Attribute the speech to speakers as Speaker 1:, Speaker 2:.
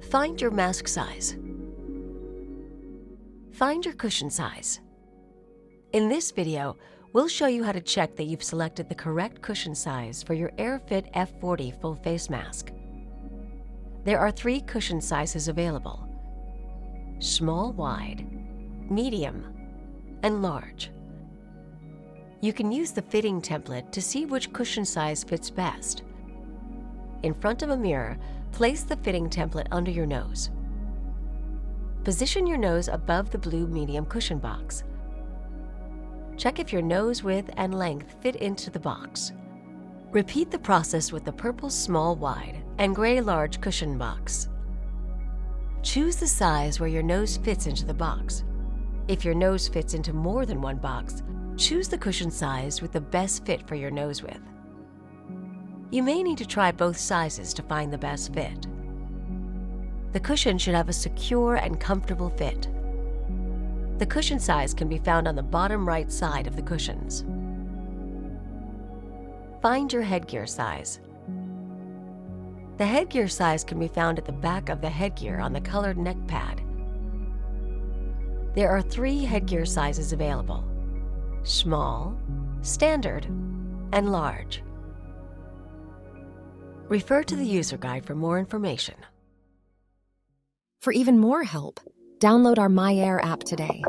Speaker 1: Find your mask size. Find your cushion size. In this video, we'll show you how to check that you've selected the correct cushion size for your AirFit F40 full face mask. There are 3 cushion sizes available: small wide, medium, and large. You can use the fitting template to see which cushion size fits best. In front of a mirror, place the fitting template under your nose. Position your nose above the blue medium cushion box. Check if your nose width and length fit into the box. Repeat the process with the purple small wide and gray large cushion box. Choose the size where your nose fits into the box. If your nose fits into more than one box, choose the cushion size with the best fit for your nose width. You may need to try both sizes to find the best fit. The cushion should have a secure and comfortable fit. The cushion size can be found on the bottom right side of the cushions. Find your headgear size. The headgear size can be found at the back of the headgear on the colored neck pad. There are 3 headgear sizes available: small, standard, and large. Refer to the user guide for more information.
Speaker 2: For even more help, download our MyAir app today.